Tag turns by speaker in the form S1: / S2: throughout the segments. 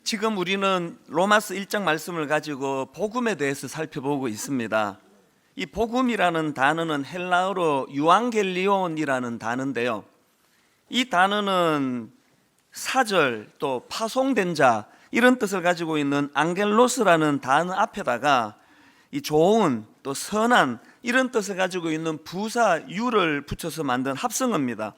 S1: 지금 우리는 로마서 1장 말씀을 가지고 복음에 대해서 살펴보고 있습니다. 이 복음이라는 단어는 헬라어로 유앙겔리온이라는 단어인데요. 이 단어는 사절 또 파송된 자 이런 뜻을 가지고 있는 앙겔로스라는 단어 앞에다가 이 좋은 또 선한 이런 뜻을 가지고 있는 부사 유를 붙여서 만든 합성어입니다.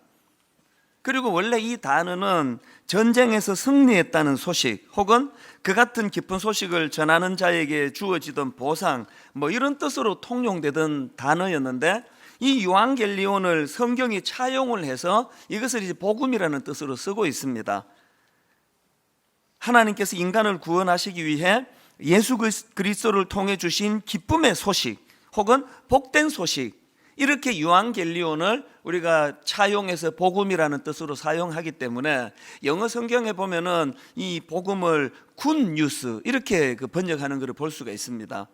S1: 그리고 원래 이 단어는 전쟁에서 승리했다는 소식 혹은 그 같은 기쁜 소식을 전하는 자에게 주어지던 보상 이런 뜻으로 통용되던 단어였는데, 이 유앙겔리온을 성경이 차용을 해서 이것을 이제 복음이라는 뜻으로 쓰고 있습니다. 하나님께서 인간을 구원하시기 위해 예수 그리스도를 통해 주신 기쁨의 소식 혹은 복된 소식, 이렇게 유앙겔리온을 우리가 차용해서 복음이라는 뜻으로 사용하기 때문에 영어 성경에 보면은 이 복음을 굿뉴스 이렇게 번역하는 것을 볼 수가 있습니다.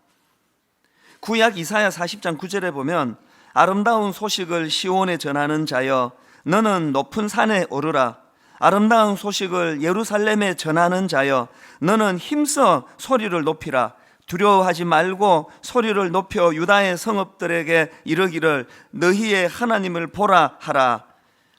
S1: 구약 이사야 40장 9절에 보면 아름다운 소식을 시온에 전하는 자여 너는 높은 산에 오르라. 아름다운 소식을 예루살렘에 전하는 자여 너는 힘써 소리를 높이라. 두려워하지 말고 소리를 높여 유다의 성읍들에게 이르기를 너희의 하나님을 보라 하라.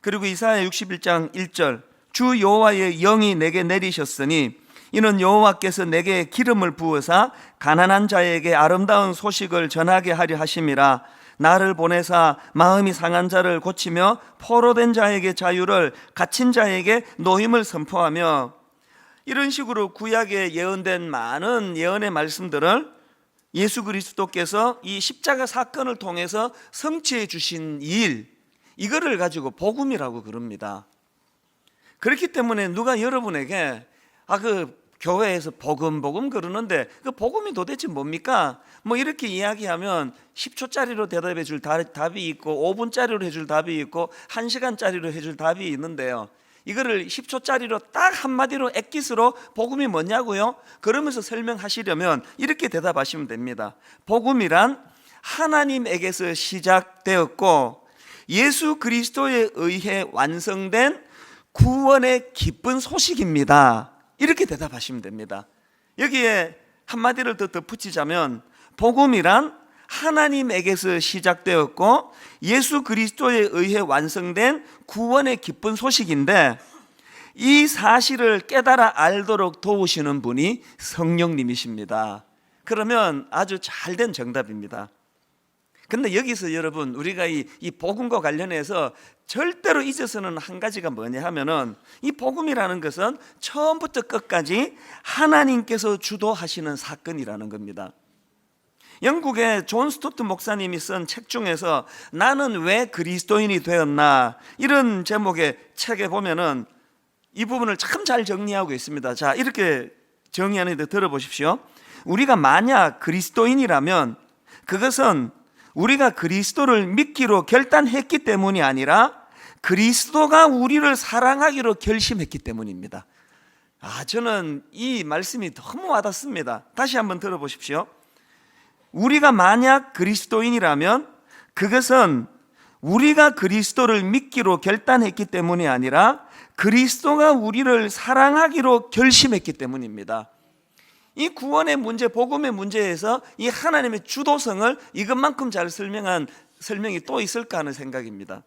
S1: 그리고 이사야 61장 1절 주 여호와의 영이 내게 내리셨으니 이는 여호와께서 내게 기름을 부으사 가난한 자에게 아름다운 소식을 전하게 하려 하심이라. 나를 보내사 마음이 상한 자를 고치며 포로된 자에게 자유를, 갇힌 자에게 노임을 선포하며, 이런 식으로 구약에 예언된 많은 예언의 말씀들을 예수 그리스도께서 이 십자가 사건을 통해서 성취해 주신 일, 이거를 가지고 복음이라고 그럽니다. 그렇기 때문에 누가 여러분에게 교회에서 복음 그러는데 그 복음이 도대체 뭡니까? 이렇게 이야기하면 10초짜리로 대답해 줄 답이 있고 5분짜리로 해줄 답이 있고 1시간짜리로 해줄 답이 있는데요, 이거를 10초짜리로 딱 한마디로 엑기스로 복음이 뭐냐고요? 그러면서 설명하시려면 이렇게 대답하시면 됩니다. 복음이란 하나님에게서 시작되었고 예수 그리스도에 의해 완성된 구원의 기쁜 소식입니다. 이렇게 대답하시면 됩니다. 여기에 한마디를 더 덧붙이자면 복음이란 하나님에게서 시작되었고 예수 그리스도에 의해 완성된 구원의 기쁜 소식인데, 이 사실을 깨달아 알도록 도우시는 분이 성령님이십니다. 그러면 아주 잘된 정답입니다. 근데 여기서 여러분, 우리가 이 복음과 관련해서 절대로 잊어서는 한 가지가 뭐냐 하면은, 이 복음이라는 것은 처음부터 끝까지 하나님께서 주도하시는 사건이라는 겁니다. 영국의 존 스토트 목사님이 쓴 책 중에서 나는 왜 그리스도인이 되었나, 이런 제목의 책에 보면은 이 부분을 참 잘 정리하고 있습니다. 자, 이렇게 정의하는데 들어보십시오. 우리가 만약 그리스도인이라면 그것은 우리가 그리스도를 믿기로 결단했기 때문이 아니라 그리스도가 우리를 사랑하기로 결심했기 때문입니다. 저는 이 말씀이 너무 와닿습니다. 다시 한번 들어보십시오. 우리가 만약 그리스도인이라면 그것은 우리가 그리스도를 믿기로 결단했기 때문이 아니라 그리스도가 우리를 사랑하기로 결심했기 때문입니다. 이 구원의 문제, 복음의 문제에서 이 하나님의 주도성을 이것만큼 잘 설명한 설명이 또 있을까 하는 생각입니다.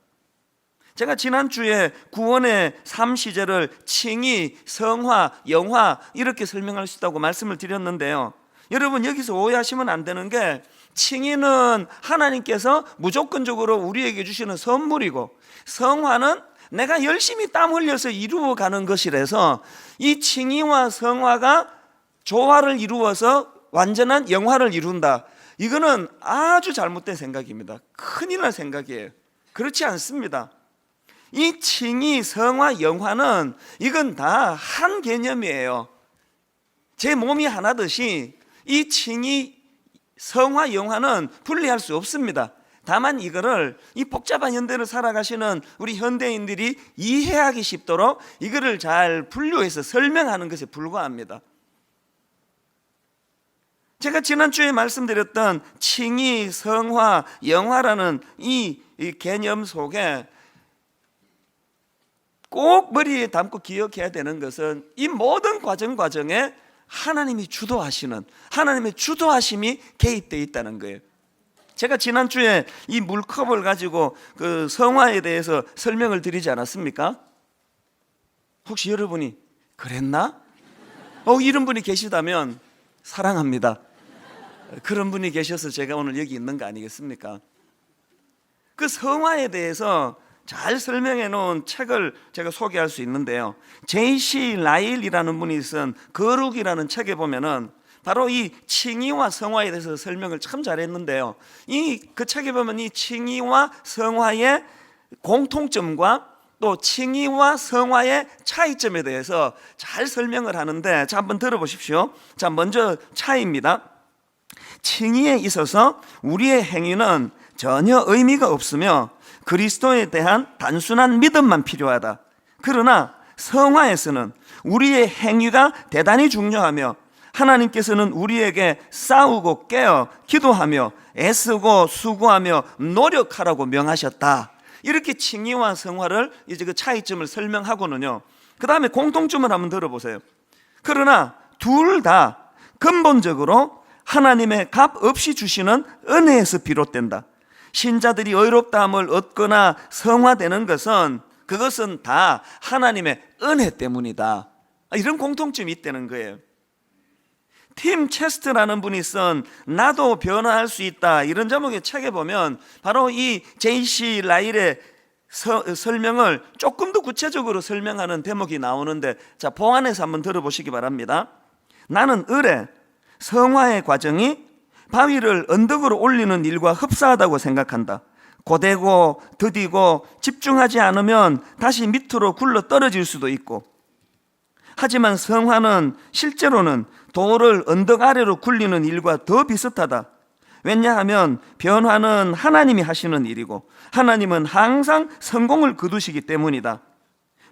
S1: 제가 지난주에 구원의 3시제를 칭의, 성화, 영화 이렇게 설명할 수 있다고 말씀을 드렸는데요, 여러분 여기서 오해하시면 안 되는 게, 칭의는 하나님께서 무조건적으로 우리에게 주시는 선물이고, 성화는 내가 열심히 땀 흘려서 이루어가는 것이라서 이 칭의와 성화가 조화를 이루어서 완전한 영화를 이룬다, 이거는 아주 잘못된 생각입니다. 큰일 날 생각이에요. 그렇지 않습니다. 이 칭의, 성화, 영화는 이건 다 한 개념이에요. 제 몸이 하나듯이 이 칭의, 성화, 영화는 분리할 수 없습니다. 다만 이거를 이 복잡한 현대를 살아가시는 우리 현대인들이 이해하기 쉽도록 이거를 잘 분류해서 설명하는 것에 불과합니다. 제가 지난주에 말씀드렸던 칭의, 성화, 영화라는 이 개념 속에 꼭 머리에 담고 기억해야 되는 것은 이 모든 과정에 하나님이 주도하시는, 하나님의 주도하심이 개입되어 있다는 거예요. 제가 지난주에 이 물컵을 가지고 그 성화에 대해서 설명을 드리지 않았습니까? 혹시 여러분이 그랬나? 이런 분이 계시다면 사랑합니다. 그런 분이 계셔서 제가 오늘 여기 있는 거 아니겠습니까? 그 성화에 대해서 잘 설명해 놓은 책을 제가 소개할 수 있는데요, J.C. 라일이라는 분이 쓴 거룩이라는 책에 보면은 바로 이 칭의와 성화에 대해서 설명을 참 잘했는데요, 그 책에 보면 이 칭의와 성화의 공통점과 또 칭의와 성화의 차이점에 대해서 잘 설명을 하는데, 자, 한번 들어보십시오. 자, 먼저 차이입니다. 칭의에 있어서 우리의 행위는 전혀 의미가 없으며 그리스도에 대한 단순한 믿음만 필요하다. 그러나 성화에서는 우리의 행위가 대단히 중요하며 하나님께서는 우리에게 싸우고 깨어 기도하며 애쓰고 수고하며 노력하라고 명하셨다. 이렇게 칭의와 성화를 이제 그 차이점을 설명하고는요, 그 다음에 공통점을 한번 들어보세요. 그러나 둘 다 근본적으로 하나님의 값 없이 주시는 은혜에서 비롯된다. 신자들이 의롭다함을 얻거나 성화되는 것은 그것은 다 하나님의 은혜 때문이다. 이런 공통점이 있다는 거예요. 팀 체스트라는 분이 쓴 나도 변화할 수 있다, 이런 제목의 책에 보면 바로 이 J.C. 라일의 설명을 조금 더 구체적으로 설명하는 대목이 나오는데, 자, 보안해서 한번 들어보시기 바랍니다. 나는 을에 성화의 과정이 바위를 언덕으로 올리는 일과 흡사하다고 생각한다. 고되고 더디고 집중하지 않으면 다시 밑으로 굴러 떨어질 수도 있고, 하지만 성화는 실제로는 돌을 언덕 아래로 굴리는 일과 더 비슷하다. 왜냐하면 변화는 하나님이 하시는 일이고 하나님은 항상 성공을 거두시기 때문이다.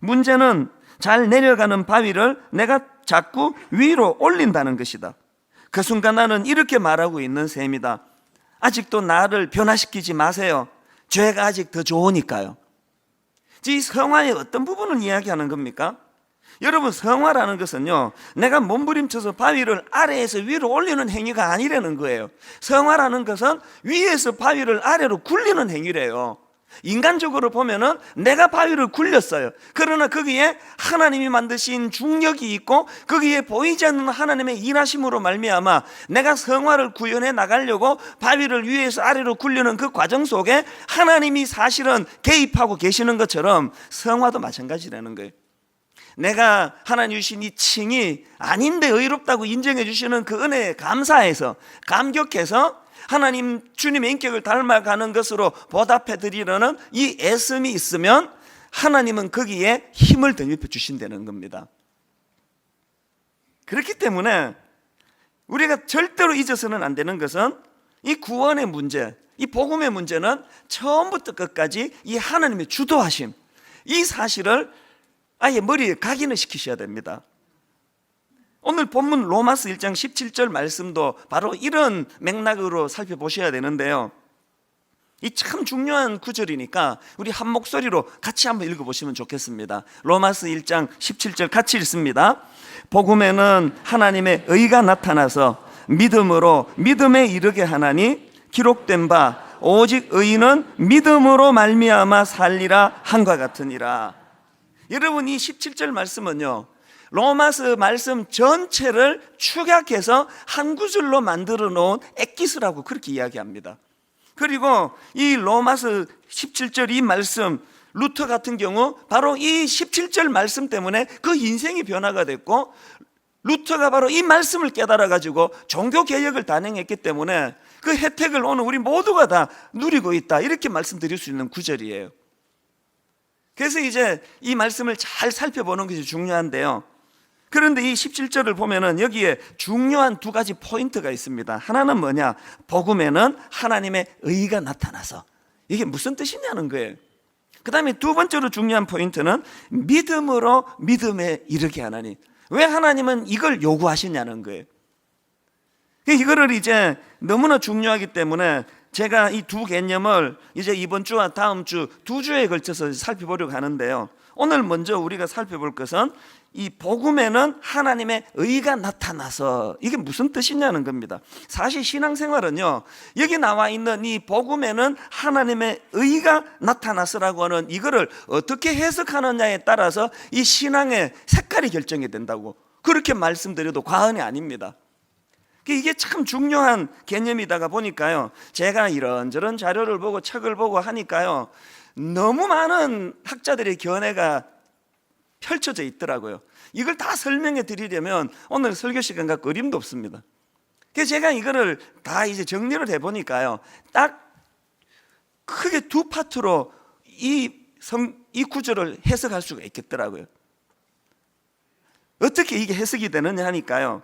S1: 문제는 잘 내려가는 바위를 내가 자꾸 위로 올린다는 것이다. 그 순간 나는 이렇게 말하고 있는 셈이다. 아직도 나를 변화시키지 마세요. 죄가 아직 더 좋으니까요. 이 성화의 어떤 부분을 이야기하는 겁니까? 여러분, 성화라는 것은요, 내가 몸부림쳐서 바위를 아래에서 위로 올리는 행위가 아니라는 거예요. 성화라는 것은 위에서 바위를 아래로 굴리는 행위래요. 인간적으로 보면은 내가 바위를 굴렸어요. 그러나 거기에 하나님이 만드신 중력이 있고 거기에 보이지 않는 하나님의 일하심으로 말미암아 내가 성화를 구현해 나가려고 바위를 위에서 아래로 굴리는 그 과정 속에 하나님이 사실은 개입하고 계시는 것처럼 성화도 마찬가지라는 거예요. 내가 하나님 주신 이 칭이 아닌데 의롭다고 인정해 주시는 그 은혜에 감사해서 감격해서 하나님 주님의 인격을 닮아가는 것으로 보답해 드리려는 이 애씀이 있으면 하나님은 거기에 힘을 덧입혀 주신다는 겁니다. 그렇기 때문에 우리가 절대로 잊어서는 안 되는 것은 이 구원의 문제, 이 복음의 문제는 처음부터 끝까지 이 하나님의 주도하심, 이 사실을 아예 머리에 각인을 시키셔야 됩니다. 오늘 본문 로마서 1장 17절 말씀도 바로 이런 맥락으로 살펴보셔야 되는데요, 이 참 중요한 구절이니까 우리 한 목소리로 같이 한번 읽어보시면 좋겠습니다. 로마서 1장 17절 같이 읽습니다. 복음에는 하나님의 의가 나타나서 믿음으로 믿음에 이르게 하나니 기록된 바 오직 의인은 믿음으로 말미암아 살리라 한과 같으니라. 여러분, 이 17절 말씀은요, 로마서 말씀 전체를 축약해서 한 구절로 만들어 놓은 엑기스라고 그렇게 이야기합니다. 그리고 이 로마서 17절 이 말씀, 루터 같은 경우 바로 이 17절 말씀 때문에 그 인생이 변화가 됐고, 루터가 바로 이 말씀을 깨달아 가지고 종교 개혁을 단행했기 때문에 그 혜택을 오늘 우리 모두가 다 누리고 있다, 이렇게 말씀드릴 수 있는 구절이에요. 그래서 이제 이 말씀을 잘 살펴보는 것이 중요한데요, 그런데 이 17절을 보면은 여기에 중요한 두 가지 포인트가 있습니다. 하나는 뭐냐? 복음에는 하나님의 의가 나타나서, 이게 무슨 뜻이냐는 거예요. 그 다음에 두 번째로 중요한 포인트는 믿음으로 믿음에 이르게 하나니. 왜 하나님은 이걸 요구하시냐는 거예요. 이거를 이제 너무나 중요하기 때문에 제가 이 두 개념을 이제 이번 주와 다음 주 두 주에 걸쳐서 살펴보려고 하는데요, 오늘 먼저 우리가 살펴볼 것은 이 복음에는 하나님의 의가 나타나서, 이게 무슨 뜻이냐는 겁니다. 사실 신앙생활은요, 여기 나와 있는 이 복음에는 하나님의 의가 나타나서라고 하는 이거를 어떻게 해석하느냐에 따라서 이 신앙의 색깔이 결정이 된다고, 그렇게 말씀드려도 과언이 아닙니다. 이게 참 중요한 개념이다가 보니까요, 제가 이런저런 자료를 보고 책을 보고 하니까요, 너무 많은 학자들의 견해가 펼쳐져 있더라고요. 이걸 다 설명해 드리려면 오늘 설교 시간 갖고 어림도 없습니다. 그래서 제가 이거를 다 이제 정리를 해 보니까요, 딱 크게 두 파트로 이 구절을 해석할 수가 있겠더라고요. 어떻게 이게 해석이 되느냐 하니까요,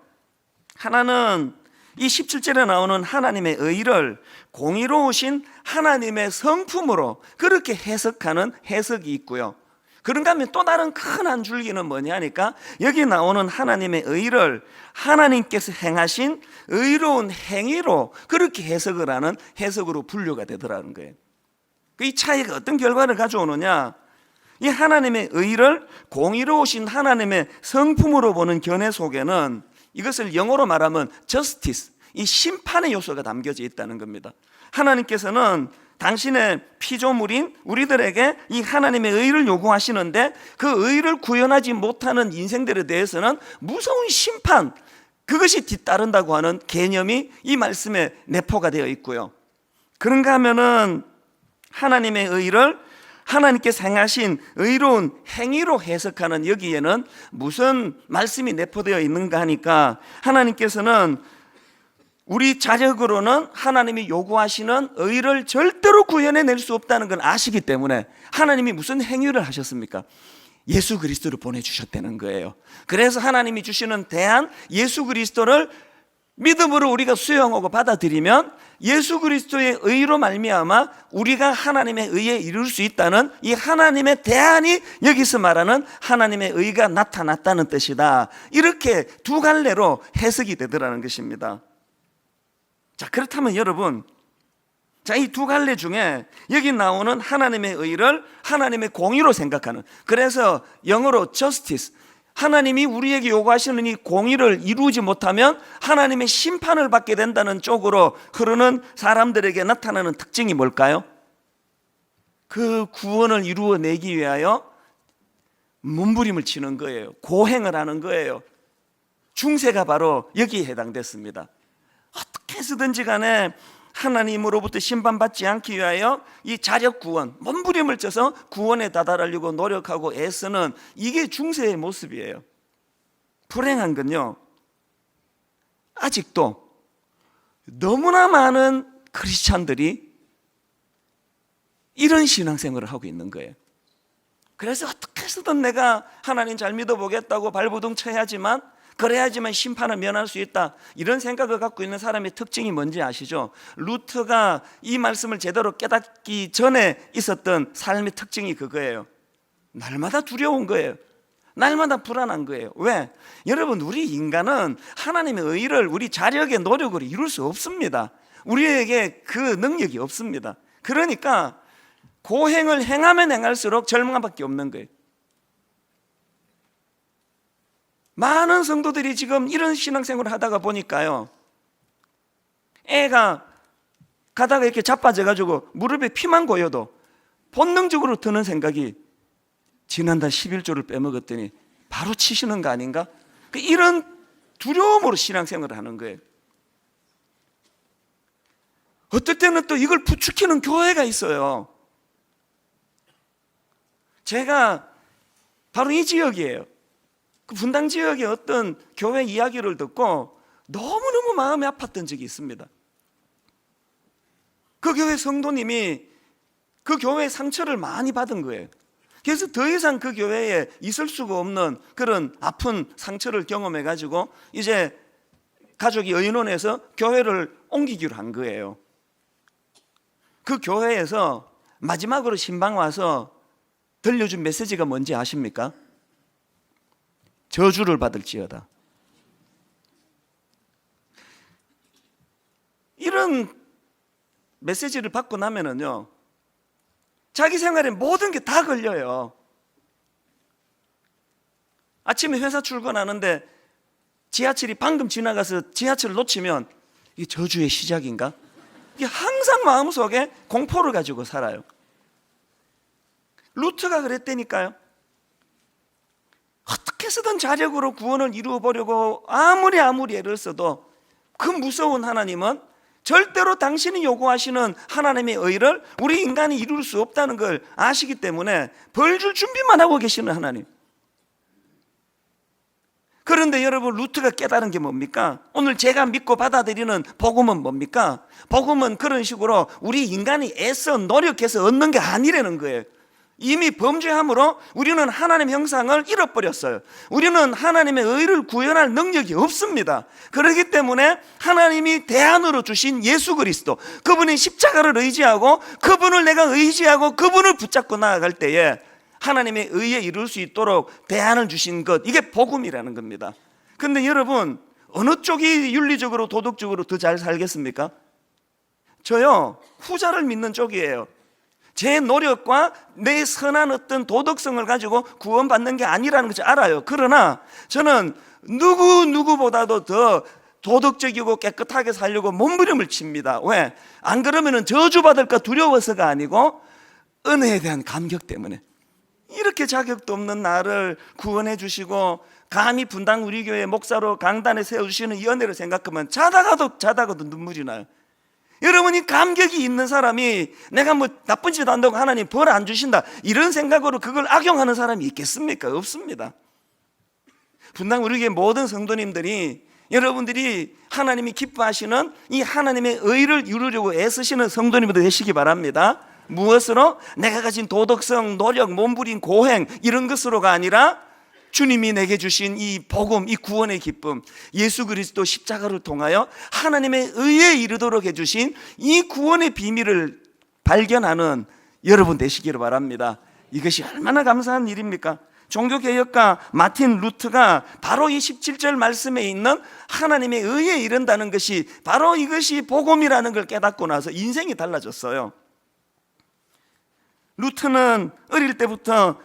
S1: 하나는 이 17절에 나오는 하나님의 의를 공의로우신 하나님의 성품으로 그렇게 해석하는 해석이 있고요. 그런가 하면 또 다른 큰 한 줄기는 뭐냐 하니까, 여기 나오는 하나님의 의를 하나님께서 행하신 의로운 행위로 그렇게 해석을 하는 해석으로 분류가 되더라는 거예요. 이 차이가 어떤 결과를 가져오느냐, 이 하나님의 의를 공의로우신 하나님의 성품으로 보는 견해 속에는 이것을 영어로 말하면 justice, 이 심판의 요소가 담겨져 있다는 겁니다. 하나님께서는 당신의 피조물인 우리들에게 이 하나님의 의를 요구하시는데, 그 의를 구현하지 못하는 인생들에 대해서는 무서운 심판, 그것이 뒤따른다고 하는 개념이 이 말씀에 내포가 되어 있고요. 그런가 하면은 하나님의 의를 하나님께서 행하신 의로운 행위로 해석하는 여기에는 무슨 말씀이 내포되어 있는가 하니까, 하나님께서는 우리 자력으로는 하나님이 요구하시는 의를 절대로 구현해낼 수 없다는 걸 아시기 때문에 하나님이 무슨 행위를 하셨습니까? 예수 그리스도를 보내주셨다는 거예요. 그래서 하나님이 주시는 대안 예수 그리스도를 믿음으로 우리가 수용하고 받아들이면 예수 그리스도의 의로 말미암아 우리가 하나님의 의에 이룰 수 있다는 이 하나님의 대안이 여기서 말하는 하나님의 의가 나타났다는 뜻이다. 이렇게 두 갈래로 해석이 되더라는 것입니다. 자, 그렇다면 여러분, 자, 이 두 갈래 중에 여기 나오는 하나님의 의를 하나님의 공의로 생각하는, 그래서 영어로 justice, 하나님이 우리에게 요구하시는 이 공의를 이루지 못하면 하나님의 심판을 받게 된다는 쪽으로 흐르는 사람들에게 나타나는 특징이 뭘까요? 그 구원을 이루어내기 위하여 몸부림을 치는 거예요. 고행을 하는 거예요. 중세가 바로 여기에 해당됐습니다. 어떻게 해서든지 간에 하나님으로부터 심판받지 않기 위하여 이 자력 구원, 몸부림을 쳐서 구원에 다다르려고 노력하고 애쓰는, 이게 중세의 모습이에요. 불행한 건요, 아직도 너무나 많은 크리스찬들이 이런 신앙생활을 하고 있는 거예요. 그래서 어떻게 해서든 내가 하나님 잘 믿어보겠다고 발버둥 쳐야지만, 그래야지만 심판을 면할 수 있다, 이런 생각을 갖고 있는 사람의 특징이 뭔지 아시죠? 루터가 이 말씀을 제대로 깨닫기 전에 있었던 삶의 특징이 그거예요. 날마다 두려운 거예요. 날마다 불안한 거예요. 왜? 여러분, 우리 인간은 하나님의 의를 우리 자력의 노력으로 이룰 수 없습니다. 우리에게 그 능력이 없습니다. 그러니까 고행을 행하면 행할수록 절망밖에 없는 거예요. 많은 성도들이 지금 이런 신앙생활을 하다가 보니까요, 애가 가다가 이렇게 자빠져가지고 무릎에 피만 고여도 본능적으로 드는 생각이, 지난달 11조를 빼먹었더니 바로 치시는 거 아닌가? 이런 두려움으로 신앙생활을 하는 거예요. 어떨 때는 또 이걸 부추기는 교회가 있어요. 제가 바로 이 지역이에요. 그 분당 지역의 어떤 교회 이야기를 듣고 너무너무 마음이 아팠던 적이 있습니다. 그 교회 성도님이 그 교회의 상처를 많이 받은 거예요. 그래서 더 이상 그 교회에 있을 수가 없는 그런 아픈 상처를 경험해가지고 이제 가족이 의논해서 교회를 옮기기로 한 거예요. 그 교회에서 마지막으로 신방 와서 들려준 메시지가 뭔지 아십니까? 저주를 받을지어다. 이런 메시지를 받고 나면은요, 자기 생활에 모든 게 다 걸려요. 아침에 회사 출근하는데 지하철이 방금 지나가서 지하철을 놓치면 이게 저주의 시작인가? 이게 항상 마음속에 공포를 가지고 살아요. 루트가 그랬다니까요. 어떻게 해서든 자력으로 구원을 이루어 보려고 아무리 애를 써도 그 무서운 하나님은 절대로 당신이 요구하시는 하나님의 의를 우리 인간이 이룰 수 없다는 걸 아시기 때문에 벌 줄 준비만 하고 계시는 하나님. 그런데 여러분, 루트가 깨달은 게 뭡니까? 오늘 제가 믿고 받아들이는 복음은 뭡니까? 복음은 그런 식으로 우리 인간이 애써 노력해서 얻는 게 아니라는 거예요. 이미 범죄함으로 우리는 하나님의 형상을 잃어버렸어요. 우리는 하나님의 의를 구현할 능력이 없습니다. 그렇기 때문에 하나님이 대안으로 주신 예수 그리스도, 그분이 십자가를 의지하고 그분을 내가 의지하고 그분을 붙잡고 나아갈 때에 하나님의 의에 이룰 수 있도록 대안을 주신 것, 이게 복음이라는 겁니다. 근데 여러분, 어느 쪽이 윤리적으로 도덕적으로 더 잘 살겠습니까? 저요, 후자를 믿는 쪽이에요. 제 노력과 내 선한 어떤 도덕성을 가지고 구원받는 게 아니라는 것을 알아요. 그러나 저는 누구보다도 더 도덕적이고 깨끗하게 살려고 몸부림을 칩니다. 왜? 안 그러면 저주받을까 두려워서가 아니고 은혜에 대한 감격 때문에. 이렇게 자격도 없는 나를 구원해 주시고 감히 분당 우리 교회 목사로 강단에 세워주시는 이 은혜를 생각하면 자다가도 눈물이 나요. 여러분이 감격이 있는 사람이 내가 뭐 나쁜 짓 한다고 하나님 벌 안 주신다, 이런 생각으로 그걸 악용하는 사람이 있겠습니까? 없습니다. 분당 우리 교회 모든 성도님들이, 여러분들이 하나님이 기뻐하시는 이 하나님의 의를 이루려고 애쓰시는 성도님들 되시기 바랍니다. 무엇으로? 내가 가진 도덕성, 노력, 몸부림, 고행, 이런 것으로가 아니라 주님이 내게 주신 이 복음, 이 구원의 기쁨, 예수 그리스도 십자가를 통하여 하나님의 의에 이르도록 해주신 이 구원의 비밀을 발견하는 여러분 되시기를 바랍니다. 이것이 얼마나 감사한 일입니까? 종교개혁가 마틴 루트가 바로 이 17절 말씀에 있는 하나님의 의에 이른다는 것이 바로 이것이 복음이라는 걸 깨닫고 나서 인생이 달라졌어요. 루트는 어릴 때부터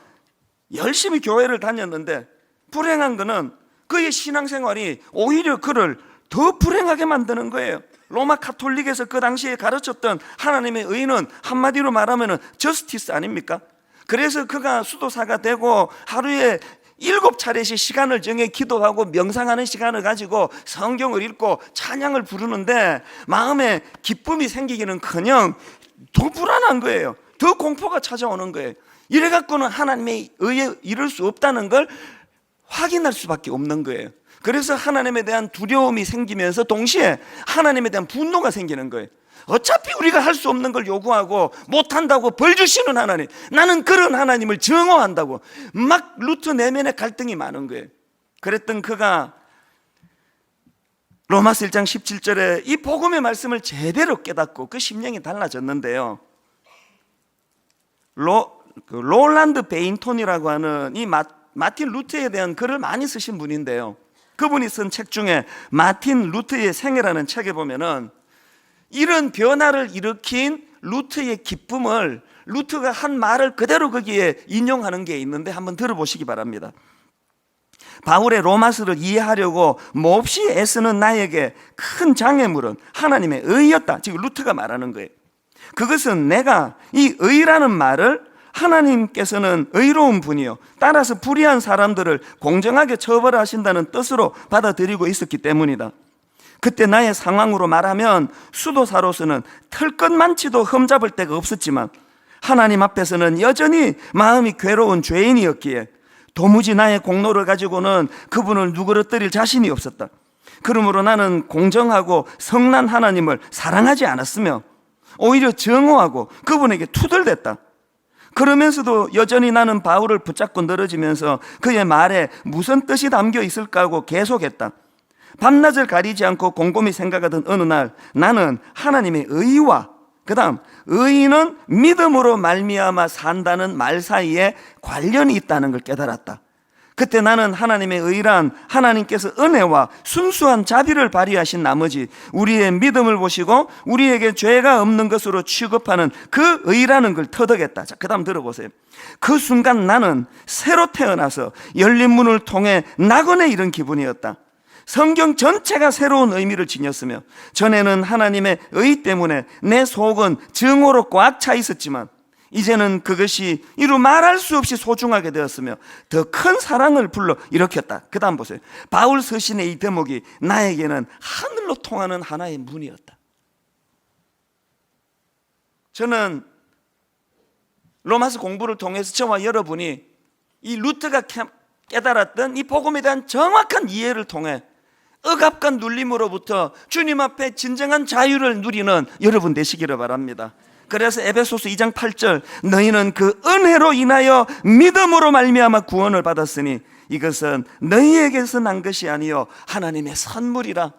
S1: 열심히 교회를 다녔는데 불행한 거는 그의 신앙생활이 오히려 그를 더 불행하게 만드는 거예요. 로마 카톨릭에서 그 당시에 가르쳤던 하나님의 의는 한마디로 말하면 저스티스 아닙니까? 그래서 그가 수도사가 되고 하루에 7차례씩 시간을 정해 기도하고 명상하는 시간을 가지고 성경을 읽고 찬양을 부르는데 마음에 기쁨이 생기기는커녕 더 불안한 거예요. 더 공포가 찾아오는 거예요. 이래갖고는 하나님의 의에 이룰 수 없다는 걸 확인할 수밖에 없는 거예요. 그래서 하나님에 대한 두려움이 생기면서 동시에 하나님에 대한 분노가 생기는 거예요. 어차피 우리가 할 수 없는 걸 요구하고 못한다고 벌 주시는 하나님, 나는 그런 하나님을 증오한다고 막 루트 내면에 갈등이 많은 거예요. 그랬던 그가 로마서 1장 17절에 이 복음의 말씀을 제대로 깨닫고 그 심령이 달라졌는데요. 롤란드 베인톤이라고 하는 이 마틴 루트에 대한 글을 많이 쓰신 분인데요, 그분이 쓴 책 중에 마틴 루트의 생애라는 책에 보면은 이런 변화를 일으킨 루트의 기쁨을, 루트가 한 말을 그대로 거기에 인용하는 게 있는데 한번 들어보시기 바랍니다. 바울의 로마서를 이해하려고 몹시 애쓰는 나에게 큰 장애물은 하나님의 의였다. 지금 루트가 말하는 거예요. 그것은 내가 이 의라는 말을 하나님께서는 의로운 분이요 따라서 불의한 사람들을 공정하게 처벌하신다는 뜻으로 받아들이고 있었기 때문이다. 그때 나의 상황으로 말하면 수도사로서는 털 것만치도 흠잡을 데가 없었지만 하나님 앞에서는 여전히 마음이 괴로운 죄인이었기에 도무지 나의 공로를 가지고는 그분을 누그러뜨릴 자신이 없었다. 그러므로 나는 공정하고 성난 하나님을 사랑하지 않았으며 오히려 증오하고 그분에게 투덜댔다. 그러면서도 여전히 나는 바울을 붙잡고 늘어지면서 그의 말에 무슨 뜻이 담겨 있을까 하고 계속했다. 밤낮을 가리지 않고 곰곰이 생각하던 어느 날 나는 하나님의 의와 그 다음 의인은 믿음으로 말미암아 산다는 말 사이에 관련이 있다는 걸 깨달았다. 그때 나는 하나님의 의란 하나님께서 은혜와 순수한 자비를 발휘하신 나머지 우리의 믿음을 보시고 우리에게 죄가 없는 것으로 취급하는 그 의라는 걸 터득했다. 자, 그 다음 들어보세요. 그 순간 나는 새로 태어나서 열린 문을 통해 낙원에 이른 기분이었다. 성경 전체가 새로운 의미를 지녔으며 전에는 하나님의 의 때문에 내 속은 증오로 꽉 차 있었지만 이제는 그것이 이루 말할 수 없이 소중하게 되었으며 더 큰 사랑을 불러 일으켰다. 그 다음 보세요. 바울 서신의 이 대목이 나에게는 하늘로 통하는 하나의 문이었다. 저는 로마서 공부를 통해서 저와 여러분이 이 루터가 깨달았던 이 복음에 대한 정확한 이해를 통해 억압과 눌림으로부터 주님 앞에 진정한 자유를 누리는 여러분 되시기를 바랍니다. 그래서 에베소서 2장 8절 너희는 그 은혜로 인하여 믿음으로 말미암아 구원을 받았으니 이것은 너희에게서 난 것이 아니요 하나님의 선물이라.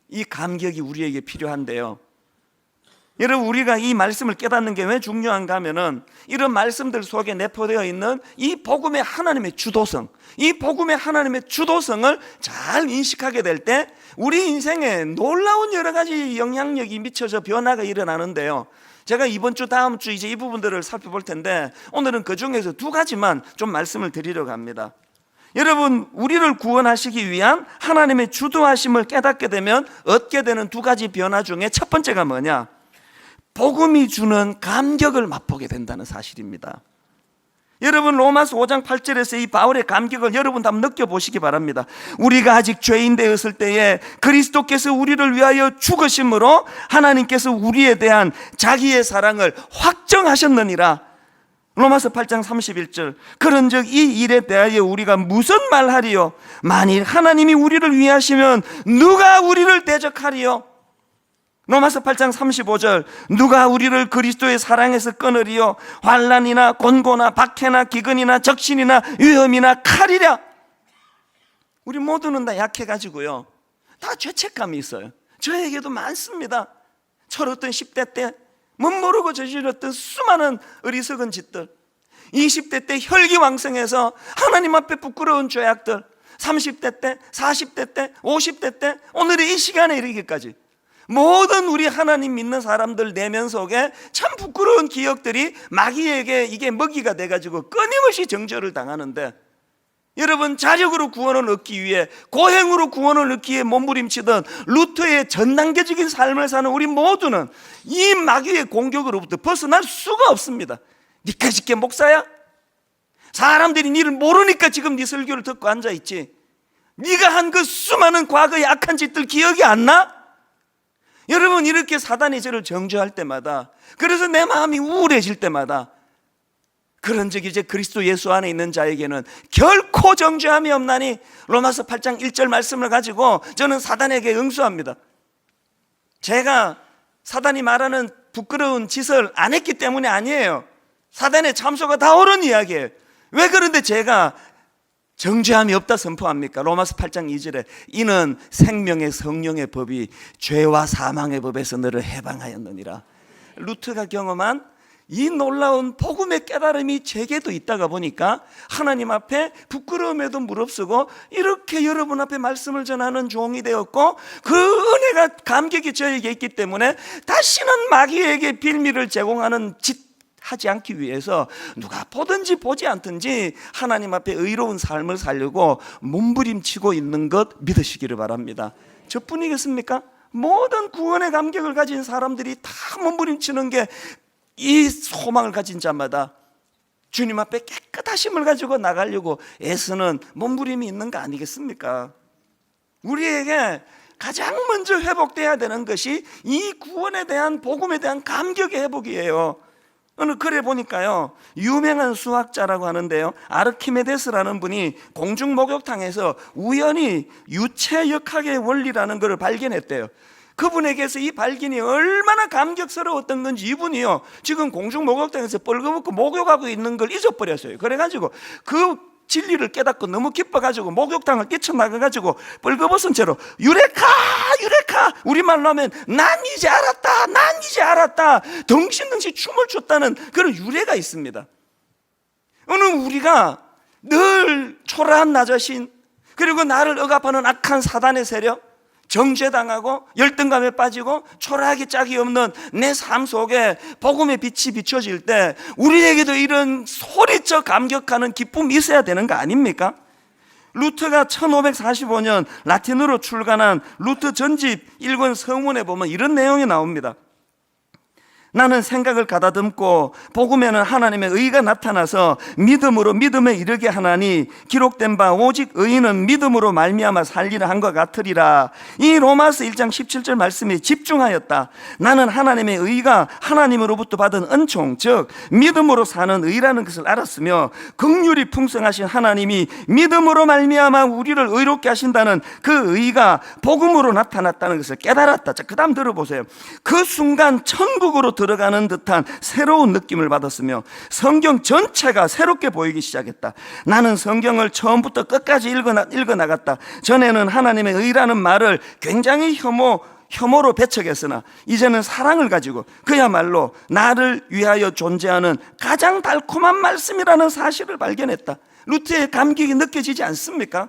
S1: 이 감격이 우리에게 필요한데요, 여러분, 우리가 이 말씀을 깨닫는 게 왜 중요한가 하면은 이런 말씀들 속에 내포되어 있는 이 복음의 하나님의 주도성, 이 복음의 하나님의 주도성을 잘 인식하게 될 때 우리 인생에 놀라운 여러 가지 영향력이 미쳐져 변화가 일어나는데요, 제가 이번 주 다음 주 이제 이 부분들을 살펴볼 텐데 오늘은 그 중에서 두 가지만 좀 말씀을 드리려고 합니다. 여러분, 우리를 구원하시기 위한 하나님의 주도하심을 깨닫게 되면 얻게 되는 두 가지 변화 중에 첫 번째가 뭐냐? 복음이 주는 감격을 맛보게 된다는 사실입니다. 여러분, 로마서 5장 8절에서 이 바울의 감격을 여러분 한번 느껴보시기 바랍니다. 우리가 아직 죄인 되었을 때에 그리스도께서 우리를 위하여 죽으심으로 하나님께서 우리에 대한 자기의 사랑을 확정하셨느니라. 로마서 8장 31절 그런즉 이 일에 대하여 우리가 무슨 말하리요? 만일 하나님이 우리를 위하시면 누가 우리를 대적하리요? 로마서 8장 35절 누가 우리를 그리스도의 사랑에서 끊으리요? 환난이나 곤고나 박해나 기근이나 적신이나 위험이나 칼이랴. 우리 모두는 다 약해가지고요, 다 죄책감이 있어요. 저에게도 많습니다. 철없던 10대 때 멋모르고 저질렀던 수많은 어리석은 짓들, 20대 때 혈기왕성해서 하나님 앞에 부끄러운 죄악들, 30대 때, 40대 때, 50대 때, 오늘의 이 시간에 이르기까지 모든 우리 하나님 믿는 사람들 내면 속에 참 부끄러운 기억들이 마귀에게 이게 먹이가 돼가지고 끊임없이 정죄를 당하는데, 여러분, 자력으로 구원을 얻기 위해, 고행으로 구원을 얻기 위해 몸부림치던 루터의 전단계적인 삶을 사는 우리 모두는 이 마귀의 공격으로부터 벗어날 수가 없습니다. 니까 짓게 목사야? 사람들이 니를 모르니까 지금 네 설교를 듣고 앉아있지. 네가 한 그 수많은 과거의 악한 짓들 기억이 안 나? 여러분, 이렇게 사단이 저를 정죄할 때마다, 그래서 내 마음이 우울해질 때마다, 그런 적 이제 그리스도 예수 안에 있는 자에게는 결코 정죄함이 없나니 로마서 8장 1절 말씀을 가지고 저는 사단에게 응수합니다. 제가 사단이 말하는 부끄러운 짓을 안 했기 때문이 아니에요. 사단의 참소가 다 옳은 이야기예요. 왜 그런데 제가 정죄함이 없다 선포합니까? 로마서 8장 2절에 이는 생명의 성령의 법이 죄와 사망의 법에서 너를 해방하였느니라. 루터가 경험한 이 놀라운 복음의 깨달음이 제게도 있다가 보니까 하나님 앞에 부끄러움에도 무릅쓰고 이렇게 여러분 앞에 말씀을 전하는 종이 되었고, 그 은혜가 감격이 저에게 있기 때문에 다시는 마귀에게 빌미를 제공하는 짓 하지 않기 위해서 누가 보든지 보지 않든지 하나님 앞에 의로운 삶을 살려고 몸부림치고 있는 것 믿으시기를 바랍니다. 저뿐이겠습니까? 모든 구원의 감격을 가진 사람들이 다 몸부림치는 게 이 소망을 가진 자마다 주님 앞에 깨끗하심을 가지고 나가려고 애쓰는 몸부림이 있는 거 아니겠습니까? 우리에게 가장 먼저 회복돼야 되는 것이 이 구원에 대한, 복음에 대한 감격의 회복이에요. 오늘 글에 보니까요, 유명한 수학자라고 하는데요, 아르키메데스라는 분이 공중 목욕탕에서 우연히 유체역학의 원리라는 것을 발견했대요. 그분에게서 이 발견이 얼마나 감격스러웠던 건지 이분이요, 지금 공중 목욕탕에서 뻘거벗고 목욕하고 있는 걸 잊어버렸어요. 그래가지고 그 진리를 깨닫고 너무 기뻐가지고 목욕탕을 뛰쳐나가가지고 뻘거벗은 채로 유레카 유레카, 우리말로 하면 난 이제 알았다, 난 이제 알았다, 덩신덩신 춤을 췄다는 그런 유래가 있습니다. 오늘 우리가 늘 초라한 나 자신, 그리고 나를 억압하는 악한 사단의 세력, 정죄당하고 열등감에 빠지고 초라하기 짝이 없는 내 삶 속에 복음의 빛이 비춰질 때 우리에게도 이런 소리쳐 감격하는 기쁨이 있어야 되는 거 아닙니까? 루터가 1545년 라틴어로 출간한 루터 전집 1권 서문에 보면 이런 내용이 나옵니다. 나는 생각을 가다듬고 복음에는 하나님의 의가 나타나서 믿음으로 믿음에 이르게 하나니 기록된 바 오직 의인은 믿음으로 말미암아 살리라 한것 같으리라. 이 로마서 1장 17절 말씀에 집중하였다. 나는 하나님의 의가 하나님으로부터 받은 은총, 즉 믿음으로 사는 의라는 것을 알았으며 긍휼이 풍성하신 하나님이 믿음으로 말미암아 우리를 의롭게 하신다는 그 의가 복음으로 나타났다는 것을 깨달았다. 자, 그 다음 들어보세요. 그 순간 천국으로 들어가는 듯한 새로운 느낌을 받았으며 성경 전체가 새롭게 보이기 시작했다. 나는 성경을 처음부터 끝까지 읽어나갔다. 전에는 하나님의 의라는 말을 굉장히 혐오로 배척했으나 이제는 사랑을 가지고 그야말로 나를 위하여 존재하는 가장 달콤한 말씀이라는 사실을 발견했다. 루트의 감격이 느껴지지 않습니까?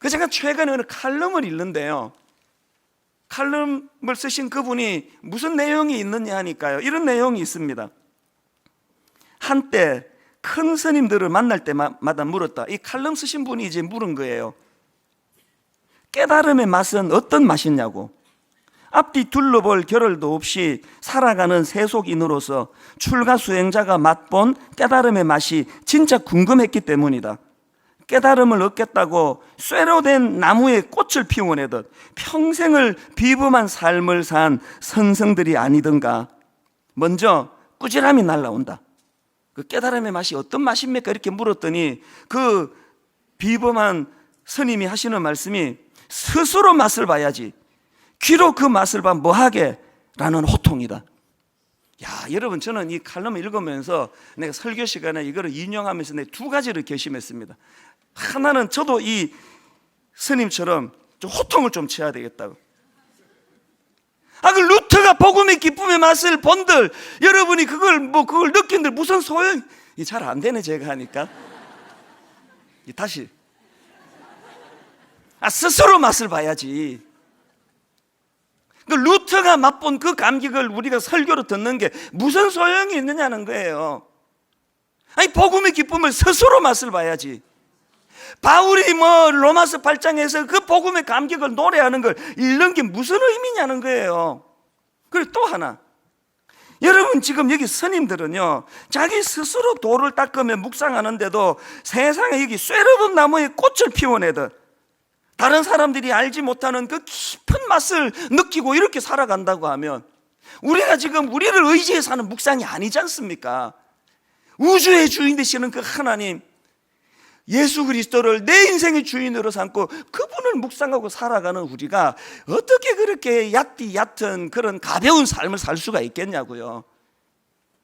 S1: 제가 최근에 어느 칼럼을 읽는데요, 칼럼을 쓰신 그분이 무슨 내용이 있느냐 하니까요, 이런 내용이 있습니다. 한때 큰 스님들을 만날 때마다 물었다. 이 칼럼 쓰신 분이 이제 물은 거예요. 깨달음의 맛은 어떤 맛이냐고. 앞뒤 둘러볼 겨를도 없이 살아가는 세속인으로서 출가 수행자가 맛본 깨달음의 맛이 진짜 궁금했기 때문이다. 깨달음을 얻겠다고 쇠로 된 나무에 꽃을 피워내듯 평생을 비범한 삶을 산 선생들이 아니던가. 먼저 꾸지람이 날라온다. 그 깨달음의 맛이 어떤 맛입니까? 이렇게 물었더니 그 비범한 스님이 하시는 말씀이 스스로 맛을 봐야지 귀로 그 맛을 봐 뭐하게? 라는 호통이다. 야, 여러분, 저는 이 칼럼을 읽으면서 내가 설교 시간에 이거를 인용하면서 내 두 가지를 결심했습니다. 하나는 저도 이 스님처럼 좀 호통을 좀 쳐야 되겠다고. 그 루터가 복음의 기쁨의 맛을 본들, 여러분이 그걸 느낀들 무슨 소용이 잘 안 되네, 제가 하니까. 다시. 스스로 맛을 봐야지. 그 루터가 맛본 그 감격을 우리가 설교로 듣는 게 무슨 소용이 있느냐는 거예요. 복음의 기쁨을 스스로 맛을 봐야지. 바울이 로마서 8장에서 그 복음의 감격을 노래하는 걸 읽는 게 무슨 의미냐는 거예요. 그리고 또 하나, 여러분 지금 여기 스님들은요, 자기 스스로 돌을 닦으며 묵상하는데도 세상에 여기 쇠로든 나무에 꽃을 피워내듯 다른 사람들이 알지 못하는 그 깊은 맛을 느끼고 이렇게 살아간다고 하면 우리가 지금 우리를 의지해 사는 묵상이 아니지 않습니까? 우주의 주인 되시는 그 하나님, 예수 그리스도를 내 인생의 주인으로 삼고 그분을 묵상하고 살아가는 우리가 어떻게 그렇게 얕은 그런 가벼운 삶을 살 수가 있겠냐고요.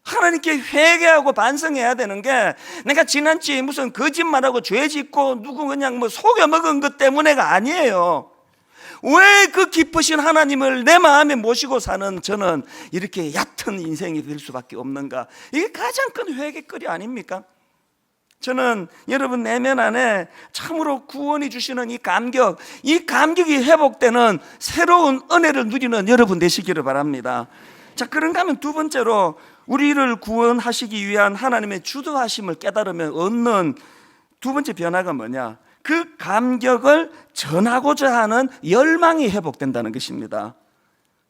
S1: 하나님께 회개하고 반성해야 되는 게 내가 지난주에 무슨 거짓말하고 죄 짓고 누구 그냥 속여 먹은 것 때문에가 아니에요. 왜 그 기쁘신 하나님을 내 마음에 모시고 사는 저는 이렇게 얕은 인생이 될 수밖에 없는가? 이게 가장 큰 회개거리 아닙니까? 저는 여러분 내면 안에 참으로 구원이 주시는 이 감격이 회복되는 새로운 은혜를 누리는 여러분 되시기를 바랍니다. 자, 그런가 하면 두 번째로 우리를 구원하시기 위한 하나님의 주도하심을 깨달으면 얻는 두 번째 변화가 뭐냐? 그 감격을 전하고자 하는 열망이 회복된다는 것입니다.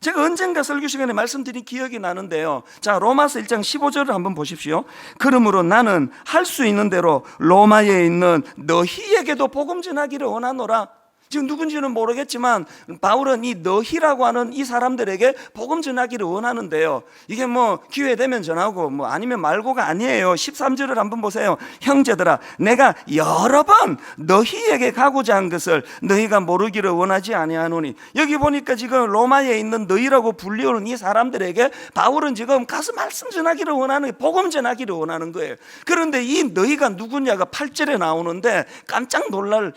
S1: 제가 언젠가 설교 시간에 말씀드린 기억이 나는데요. 자, 로마서 1장 15절을 한번 보십시오. 그러므로 나는 할 수 있는 대로 로마에 있는 너희에게도 복음 전하기를 원하노라. 지금 누군지는 모르겠지만 바울은 이 너희라고 하는 이 사람들에게 복음 전하기를 원하는데요, 이게 기회 되면 전하고 아니면 말고가 아니에요. 13절을 한번 보세요. 형제들아, 내가 여러 번 너희에게 가고자 한 것을 너희가 모르기를 원하지 아니하노니. 여기 보니까 지금 로마에 있는 너희라고 불리우는 이 사람들에게 바울은 지금 가서 말씀 전하기를 원하는, 복음 전하기를 원하는 거예요. 그런데 이 너희가 누구냐가 8절에 나오는데 깜짝 놀랄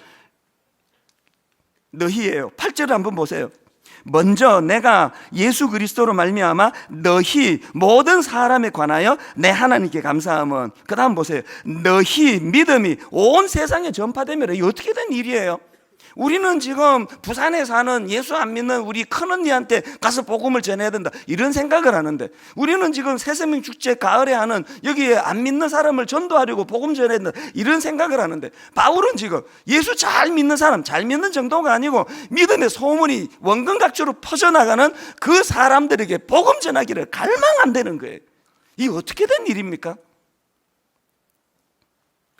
S1: 너희예요. 8절을 한번 보세요. 먼저 내가 예수 그리스도로 말미암아 너희 모든 사람에 관하여 내 하나님께 감사함은, 그 다음 보세요. 너희 믿음이 온 세상에 전파되면, 이게 어떻게 된 일이에요? 우리는 지금 부산에 사는 예수 안 믿는 우리 큰언니한테 가서 복음을 전해야 된다, 이런 생각을 하는데, 우리는 지금 새생명 축제 가을에 하는 여기에 안 믿는 사람을 전도하려고 복음 전해야 된다, 이런 생각을 하는데, 바울은 지금 예수 잘 믿는 사람, 잘 믿는 정도가 아니고 믿음의 소문이 원근각주로 퍼져나가는 그 사람들에게 복음 전하기를 갈망한다는 거예요. 이게 어떻게 된 일입니까?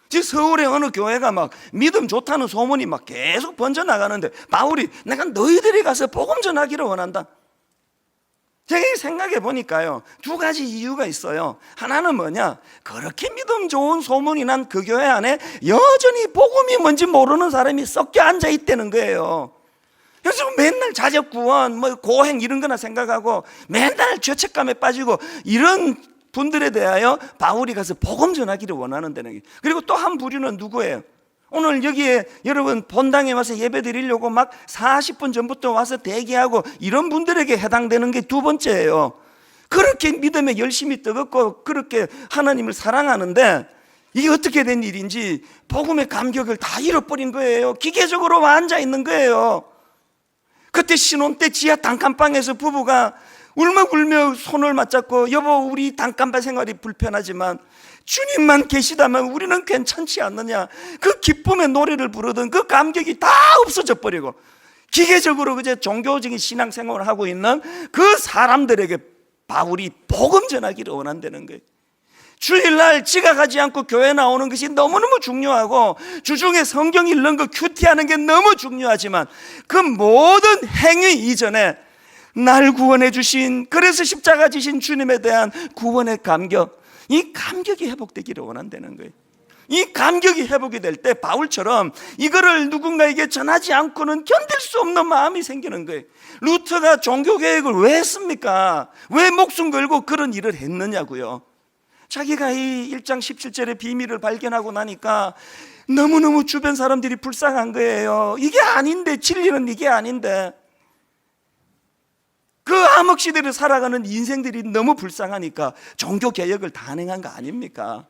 S1: 지금 서울의 어느 교회가 막 믿음 좋다는 소문이 막 계속 번져나가는데, 바울이 내가 너희들이 가서 복음 전하기를 원한다. 제가 생각해 보니까요, 두 가지 이유가 있어요. 하나는 뭐냐, 그렇게 믿음 좋은 소문이 난 그 교회 안에 여전히 복음이 뭔지 모르는 사람이 섞여 앉아 있다는 거예요. 그래서 맨날 자적구원, 뭐 고행 이런 거나 생각하고 맨날 죄책감에 빠지고, 이런 분들에 대하여 바울이 가서 복음 전하기를 원하는다는 게. 그리고 또 한 부류는 누구예요? 오늘 여기에 여러분 본당에 와서 예배 드리려고 막 40분 전부터 와서 대기하고 이런 분들에게 해당되는 게 두 번째예요. 그렇게 믿음에 열심히 뜨겁고 그렇게 하나님을 사랑하는데, 이게 어떻게 된 일인지 복음의 감격을 다 잃어버린 거예요. 기계적으로 앉아 있는 거예요. 그때 신혼 때 지하 단칸방에서 부부가 울먹울며 손을 맞잡고, 여보 우리 단칸방 생활이 불편하지만 주님만 계시다면 우리는 괜찮지 않느냐, 그 기쁨의 노래를 부르던 그 감격이 다 없어져 버리고 기계적으로 그저 종교적인 신앙생활을 하고 있는 그 사람들에게 바울이 복음 전하기를 원한다는 거예요. 주일날 지각하지 않고 교회 나오는 것이 너무너무 중요하고, 주중에 성경 읽는 거 큐티하는 게 너무 중요하지만, 그 모든 행위 이전에 날 구원해 주신, 그래서 십자가 지신 주님에 대한 구원의 감격, 이 감격이 회복되기를 원한다는 거예요. 이 감격이 회복이 될 때 바울처럼 이거를 누군가에게 전하지 않고는 견딜 수 없는 마음이 생기는 거예요. 루터가 종교개혁을 왜 했습니까? 왜 목숨 걸고 그런 일을 했느냐고요. 자기가 이 1장 17절의 비밀을 발견하고 나니까 너무너무 주변 사람들이 불쌍한 거예요. 이게 아닌데, 진리는 이게 아닌데, 그 암흑 시대를 살아가는 인생들이 너무 불쌍하니까 종교 개혁을 단행한 거 아닙니까?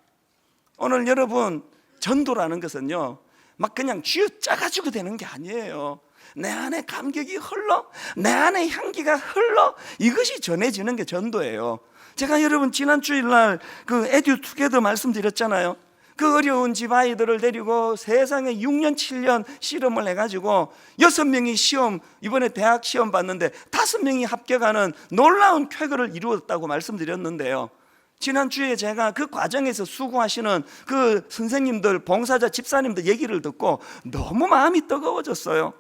S1: 오늘 여러분, 전도라는 것은요, 막 그냥 쥐어짜가지고 되는 게 아니에요. 내 안에 감격이 흘러, 내 안에 향기가 흘러, 이것이 전해지는 게 전도예요. 제가 여러분 지난 주일날 그 에듀 투게더 말씀드렸잖아요. 그 어려운 집 아이들을 데리고 세상에 6년 7년 실험을 해가지고 6명이 시험, 이번에 대학 시험 봤는데 5명이 합격하는 놀라운 쾌거를 이루었다고 말씀드렸는데요. 지난주에 제가 그 과정에서 수고하시는 그 선생님들, 봉사자, 집사님들 얘기를 듣고 너무 마음이 뜨거워졌어요.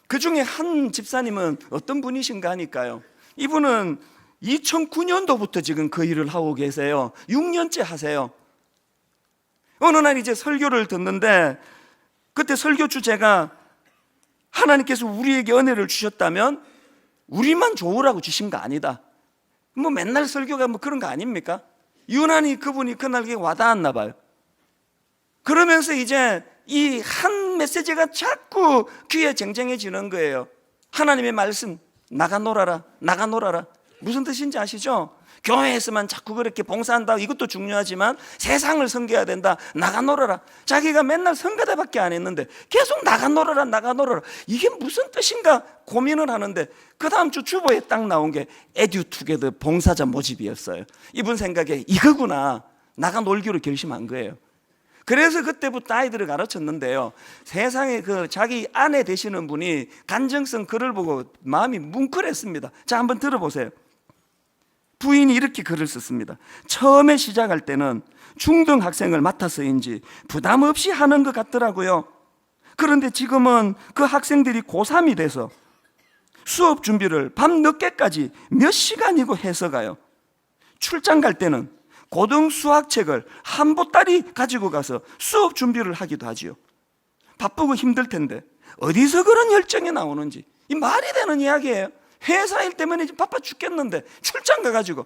S1: 그 중에 한 집사님은 어떤 분이신가 하니까요, 이분은 2009년도부터 지금 그 일을 하고 계세요. 6년째 하세요. 어느 날 이제 설교를 듣는데, 그때 설교 주제가 하나님께서 우리에게 은혜를 주셨다면 우리만 좋으라고 주신 거 아니다. 뭐 맨날 설교가 뭐 그런 거 아닙니까? 유난히 그분이 그날 와닿았나 봐요. 그러면서 이제 이 한 메시지가 자꾸 귀에 쟁쟁해지는 거예요. 하나님의 말씀, 나가 놀아라, 나가 놀아라. 무슨 뜻인지 아시죠? 교회에서만 자꾸 그렇게 봉사한다, 이것도 중요하지만 세상을 섬겨야 된다, 나가 놀아라. 자기가 맨날 성가대밖에 안 했는데 계속 나가 놀아라, 나가 놀아라. 이게 무슨 뜻인가 고민을 하는데, 그 다음 주 주보에 딱 나온 게 에듀 투게더 봉사자 모집이었어요. 이분 생각에 이거구나, 나가 놀기로 결심한 거예요. 그래서 그때부터 아이들을 가르쳤는데요, 세상에 그 자기 아내 되시는 분이 간증성 글을 보고 마음이 뭉클했습니다. 자, 한번 들어보세요. 부인이 이렇게 글을 썼습니다. 처음에 시작할 때는 중등 학생을 맡아서인지 부담 없이 하는 것 같더라고요. 그런데 지금은 그 학생들이 고3이 돼서 수업 준비를 밤 늦게까지 몇 시간이고 해서 가요. 출장 갈 때는 고등 수학책을 한 보따리 가지고 가서 수업 준비를 하기도 하지요. 바쁘고 힘들 텐데 어디서 그런 열정이 나오는지, 이 말이 되는 이야기예요. 회사 일 때문에 바빠 죽겠는데 출장 가가지고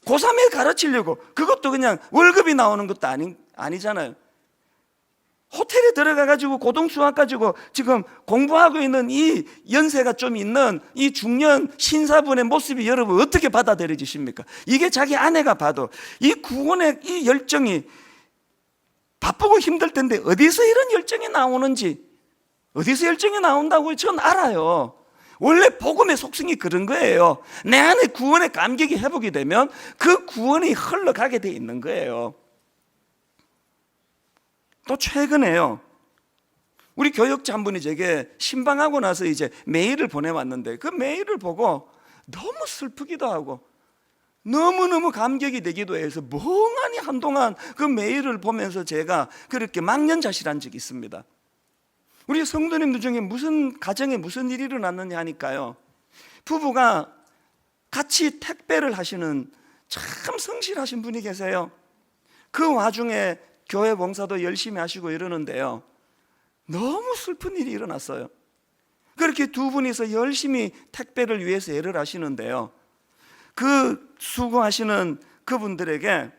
S1: 고3에 가르치려고, 그것도 그냥 월급이 나오는 것도 아니잖아요. 호텔에 들어가가지고 고등수학 가지고 지금 공부하고 있는 이 연세가 좀 있는 이 중년 신사분의 모습이 여러분 어떻게 받아들여지십니까? 이게 자기 아내가 봐도 이 구원의 이 열정이 바쁘고 힘들 텐데 어디서 이런 열정이 나오는지, 어디서 열정이 나온다고 전 알아요. 원래 복음의 속성이 그런 거예요. 내 안에 구원의 감격이 회복이 되면 그 구원이 흘러가게 돼 있는 거예요. 또 최근에요, 우리 교역자 한 분이 제게 신방하고 나서 이제 메일을 보내왔는데 그 메일을 보고 너무 슬프기도 하고 너무너무 감격이 되기도 해서 멍하니 한동안 그 메일을 보면서 제가 그렇게 망연자실한 적이 있습니다. 우리 성도님들 중에 무슨 가정에 무슨 일이 일어났느냐 하니까요, 부부가 같이 택배를 하시는 참 성실하신 분이 계세요. 그 와중에 교회 봉사도 열심히 하시고 이러는데요, 너무 슬픈 일이 일어났어요. 그렇게 두 분이서 열심히 택배를 위해서 일을 하시는데요, 그 수고하시는 그분들에게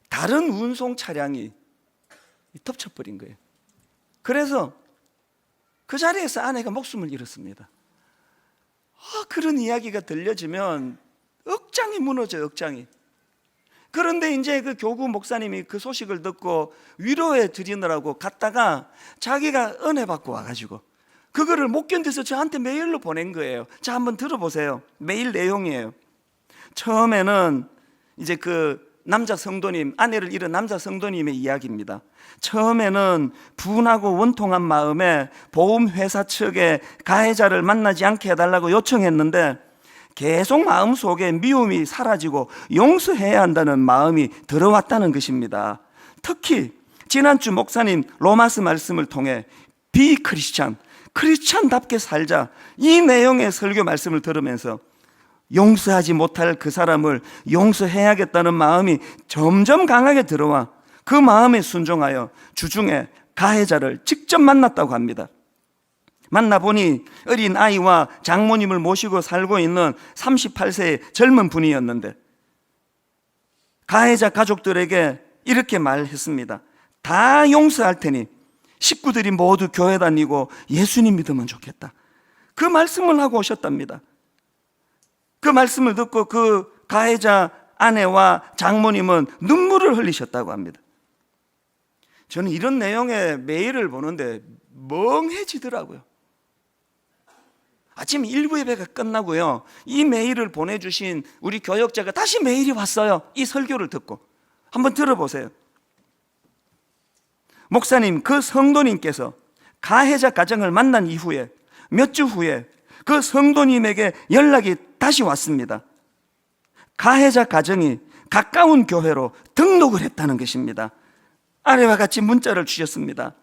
S1: 다른 운송 차량이 덮쳐버린 거예요. 그래서 그 자리에서 아내가 목숨을 잃었습니다. 그런 이야기가 들려지면 억장이 무너져요, 억장이. 그런데 이제 그 교구 목사님이 그 소식을 듣고 위로해 드리느라고 갔다가 자기가 은혜 받고 와가지고 그거를 못 견뎌서 저한테 메일로 보낸 거예요. 자, 한번 들어보세요. 메일 내용이에요. 처음에는 이제 그 남자 성도님, 아내를 잃은 남자 성도님의 이야기입니다. 처음에는 분하고 원통한 마음에 보험회사 측에 가해자를 만나지 않게 해달라고 요청했는데 계속 마음속에 미움이 사라지고 용서해야 한다는 마음이 들어왔다는 것입니다. 특히 지난주 목사님 로마서 말씀을 통해 크리스찬답게 살자, 이 내용의 설교 말씀을 들으면서 용서하지 못할 그 사람을 용서해야겠다는 마음이 점점 강하게 들어와 그 마음에 순종하여 주중에 가해자를 직접 만났다고 합니다. 만나보니 어린 아이와 장모님을 모시고 살고 있는 38세의 젊은 분이었는데 가해자 가족들에게 이렇게 말했습니다. 다 용서할 테니 식구들이 모두 교회 다니고 예수님 믿으면 좋겠다. 그 말씀을 하고 오셨답니다. 그 말씀을 듣고 그 가해자 아내와 장모님은 눈물을 흘리셨다고 합니다. 저는 이런 내용의 메일을 보는데 멍해지더라고요. 아침 일부 예배가 끝나고요, 이 메일을 보내주신 우리 교역자가 다시 메일이 왔어요. 이 설교를 듣고 한번 들어보세요. 목사님, 그 성도님께서 가해자 가정을 만난 이후에 몇 주 후에 그 성도님에게 연락이 다시 왔습니다. 가해자 가정이 가까운 교회로 등록을 했다는 것입니다. 아래와 같이 문자를 주셨습니다.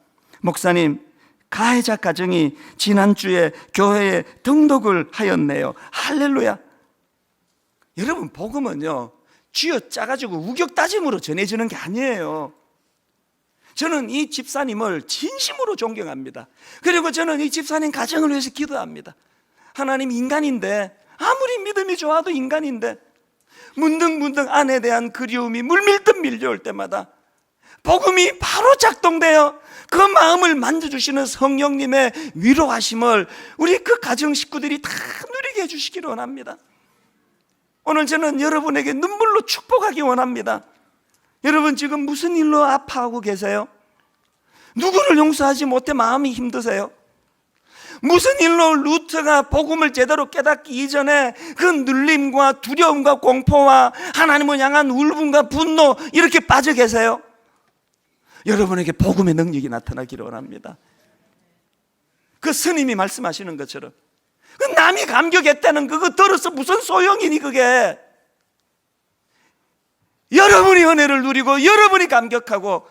S1: 목사님, 가해자 가정이 지난주에 교회에 등록을 하였네요. 할렐루야. 여러분, 복음은요 쥐어짜가지고 우격다짐으로 전해지는 게 아니에요. 저는 이 집사님을 진심으로 존경합니다. 그리고 저는 이 집사님 가정을 위해서 기도합니다. 하나님, 인간인데, 아무리 믿음이 좋아도 인간인데 문득문득 아내에 대한 그리움이 물밀듯 밀려올 때마다 복음이 바로 작동되어 그 마음을 만져주시는 성령님의 위로하심을 우리 그 가정 식구들이 다 누리게 해주시기를 원합니다. 오늘 저는 여러분에게 눈물로 축복하기 원합니다. 여러분, 지금 무슨 일로 아파하고 계세요? 누구를 용서하지 못해 마음이 힘드세요? 무슨 일로 루트가 복음을 제대로 깨닫기 이전에 그 눌림과 두려움과 공포와 하나님을 향한 울분과 분노, 이렇게 빠져 계세요? 여러분에게 복음의 능력이 나타나기를 원합니다. 그 스님이 말씀하시는 것처럼 그 남이 감격했다는 그거 들어서 무슨 소용이니 그게. 여러분이 은혜를 누리고 여러분이 감격하고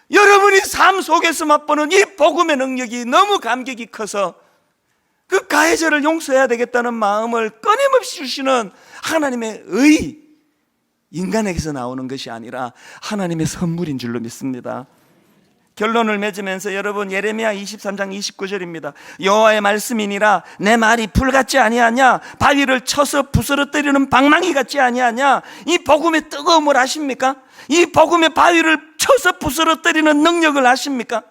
S1: 여러분이 삶 속에서 맛보는 이 복음의 능력이 너무 감격이 커서 그 가해자를 용서해야 되겠다는 마음을 끊임없이 주시는 하나님의 의, 인간에게서 나오는 것이 아니라 하나님의 선물인 줄로 믿습니다. 결론을 맺으면서 여러분, 예레미야 23장 29절입니다. 여호와의 말씀이니라 내 말이 불같지 아니하냐, 바위를 쳐서 부스러뜨리는 방망이 같지 아니하냐. 이 복음의 뜨거움을 아십니까? 이 복음의 바위를 쳐서 부스러뜨리는 능력을 아십니까?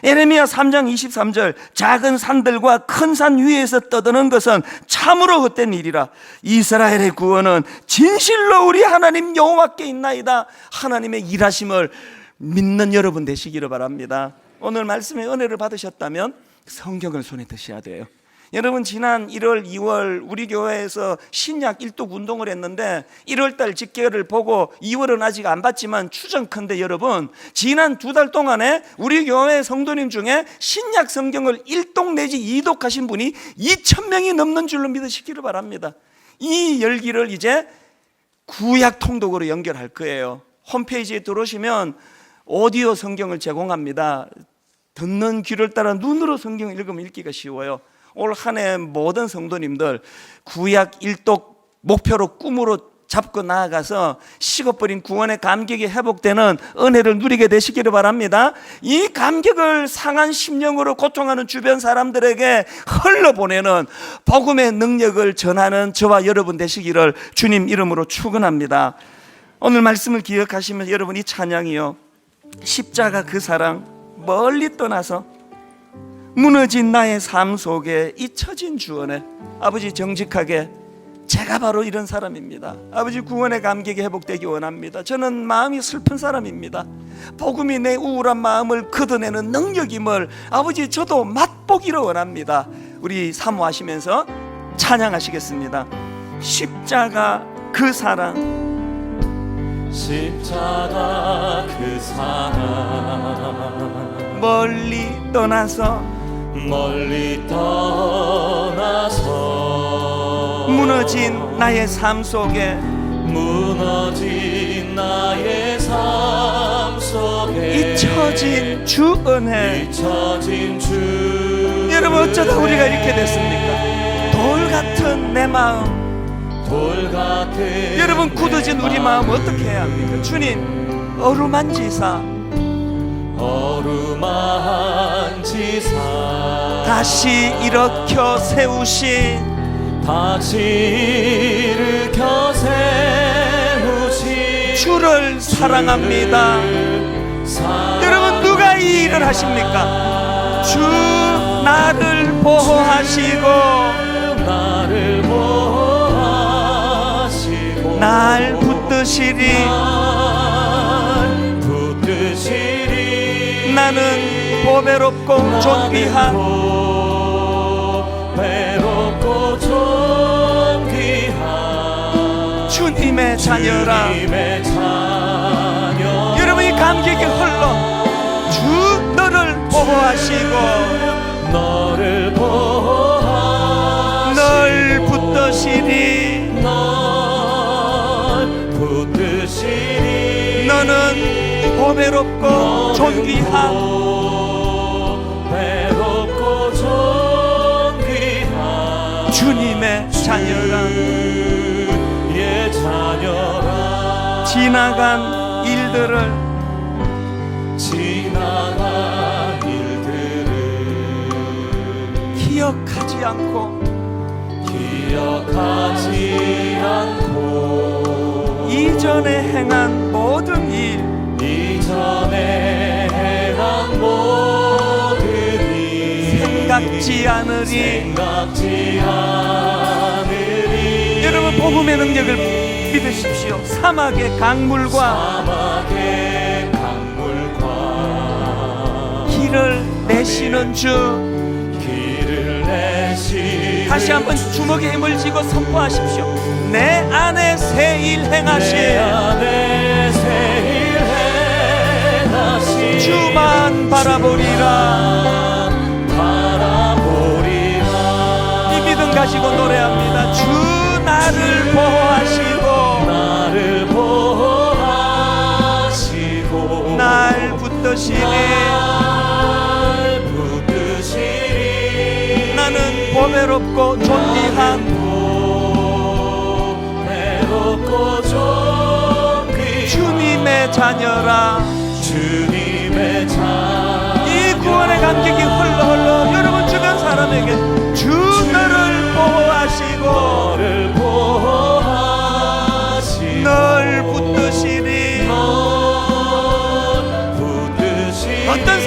S1: 예레미야 3장 23절, 작은 산들과 큰 산 위에서 떠드는 것은 참으로 헛된 일이라. 이스라엘의 구원은 진실로 우리 하나님 여호와께 있나이다. 하나님의 일하심을 믿는 여러분 되시기를 바랍니다. 오늘 말씀의 은혜를 받으셨다면 성경을 손에 드셔야 돼요. 여러분, 지난 1월, 2월 우리 교회에서 신약 일독 운동을 했는데 1월달 집계를 보고 2월은 아직 안 봤지만 추정컨대 여러분, 지난 2달 동안에 우리 교회 성도님 중에 신약 성경을 1독 내지 2독 하신 분이 2,000명이 넘는 줄로 믿으시기를 바랍니다. 이 열기를 이제 구약 통독으로 연결할 거예요. 홈페이지에 들어오시면 오디오 성경을 제공합니다. 듣는 귀를 따라 눈으로 성경을 읽으면 읽기가 쉬워요. 올 한 해 모든 성도님들 구약 일독 목표로 꿈으로 잡고 나아가서 식어버린 구원의 감격이 회복되는 은혜를 누리게 되시기를 바랍니다. 이 감격을 상한 심령으로 고통하는 주변 사람들에게 흘러보내는 복음의 능력을 전하는 저와 여러분 되시기를 주님 이름으로 축원합니다. 오늘 말씀을 기억하시면 여러분, 이 찬양이요, 십자가 그 사랑 멀리 떠나서 무너진 나의 삶 속에 잊혀진 주원에 아버지, 정직하게 제가 바로 이런 사람입니다. 아버지, 구원의 감격이 회복되기 원합니다. 저는 마음이 슬픈 사람입니다. 복음이 내 우울한 마음을 걷어내는 능력임을 아버지, 저도 맛보기를 원합니다. 우리 사모하시면서 찬양하시겠습니다. 십자가 그 사랑,
S2: 십자가 그 사랑
S1: 멀리 떠나서 무너진 나의 삶 속에 잊혀진 주 은혜. 여러분, 어쩌다 우리가 이렇게 됐습니까? 돌 같은 내 마음, 여러분, 굳어진 우리 마음 어떻게 해야 합니까? 주님, 어루만지사 다시 일으켜 세우신 주를 사랑합니다. 여러분, 누가 이 일을 하십니까? 주 나를 보호하시고 날 붙드시리. 나는 보배롭고 존귀한 주님의 자녀라. 여러분, 이 감격이 흘러 주 너를 보호하시고 널 붙드시리. 너는 보배롭고 존귀한 주님의 자녀라. 지나간 일들을 기억하지 않고 이전에 행한 모든 일 생각지 않으리. 여러분, 복음의 능력을 믿으십시오. 사막의 강물과 길을 내시는 주. 다시 한번 주먹에 힘을 쥐고 선포하십시오. 내 안에 새 일 행하시. 주만 바라보리라. 이 믿음 가지고 노래합니다. 주 나를 보호하시고 날 붙드시니. 나는 보배롭고 존귀한 주님의 자녀라.
S2: 주님의 자녀라.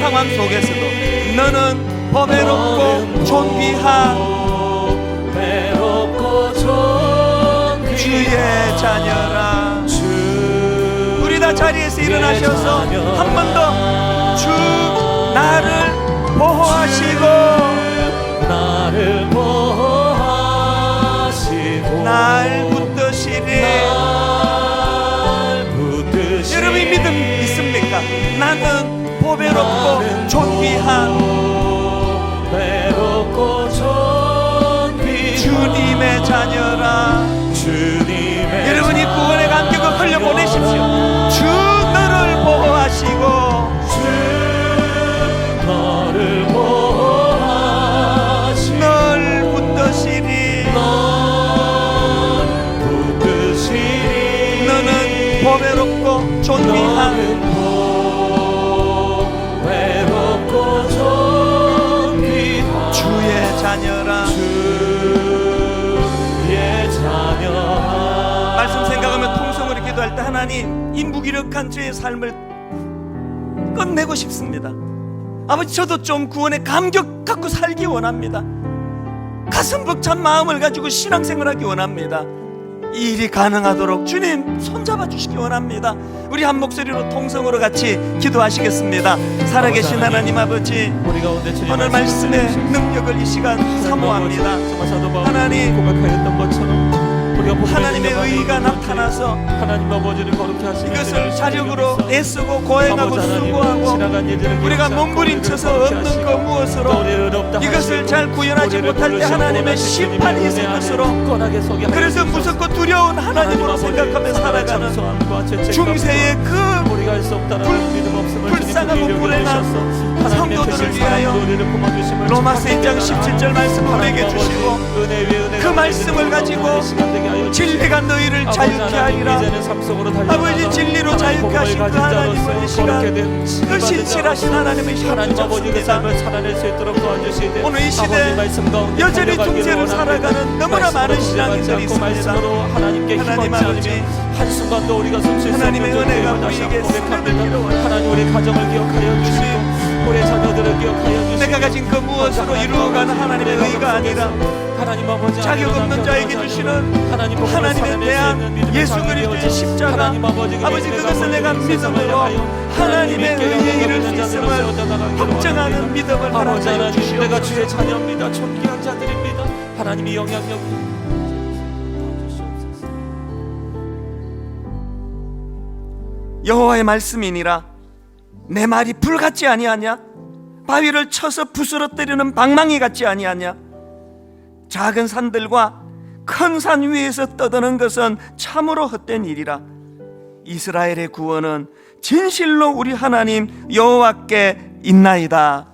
S1: 상황 속에서도 너는 보배롭고 존귀한 주의 자녀라. 우리 다 자리에서 일어나셔서 한 번 더 주 나를 보호하시고 날 붙드시리. 여러분이 믿음 있습니까? 나는 보배롭고 존귀한 주님의 자녀라. 여러분이 구원의 감격을 흘려보내십시오. 주 너를 보호하시고 널 붙드시리. 너는 보배롭고 존귀한 주의 자녀라. 말씀 생각하며 통성으로 기도할 때 하나님, 이 무기력한 저의 삶을 끝내고 싶습니다. 아버지, 저도 좀 구원의 감격 갖고 살기 원합니다. 가슴 벅찬 마음을 가지고 신앙생활하기 원합니다. 이 일이 가능하도록 주님 손잡아 주시기 원합니다. 우리 한 목소리로 통성으로 같이 기도하시겠습니다. 살아계신 하나님 아버지, 오늘 말씀의 능력을 이 시간 사모합니다. 하나님, 하나님의 의의가 나타나서
S2: 하나님 아버지를 거룩히 하시는
S1: 이것을 자력으로 애쓰고 고행하고 수고하고 우리가 몸부림쳐서 얻는 그 무엇으로 이것을 잘 구현하지 못할 때 하나님의 심판이 있을 것으로, 그래서 무섭고 두려운 하나님으로 생각하며 살아가는 중세의 그 불쌍하고 불행한 성도들을 위하여 로마서 1장 17절 말씀 우리에게 주시고, 그 말씀을 가지고 진리가 너희를 자유케 하리라. 아버지, 진리로 자유케 하신 그 하나님을 이 시간 그 신실하신 하나님의 시간 붙잡습니다. 오늘 이 시대 여전히 중세를 살아가는 너무나 많은 신앙인들이 있습니다. 하나님 아버지,
S2: 한순간도 우리가
S1: 하나님의 은혜가 우리에게 스며들기를 원합니다.
S2: 하나님, 우리 가정을 기억하여 주시고 우리 자녀들을 기억하여 주시고,
S1: 내가 가진 그 무엇으로 이루어가는 하나님의 의가 아니라
S2: 하나님 아버지,
S1: 자격 없는 자에게 주시는 하나님에 대한 예수 그리스도의 십자가, 아버지, 그것을 내가 믿음으로 하나님의 의에 이를 수 있음을 확정하는 믿음을 하나님 주시옵소서.
S2: 내가 주의 자녀입니다. 존귀한 자들입니다. 하나님이 영향력
S1: 여호와의 말씀이니라. 내 말이 불 같지 아니하냐? 바위를 쳐서 부스러뜨리는 방망이 같지 아니하냐? 작은 산들과 큰 산 위에서 떠드는 것은 참으로 헛된 일이라. 이스라엘의 구원은 진실로 우리 하나님 여호와께 있나이다.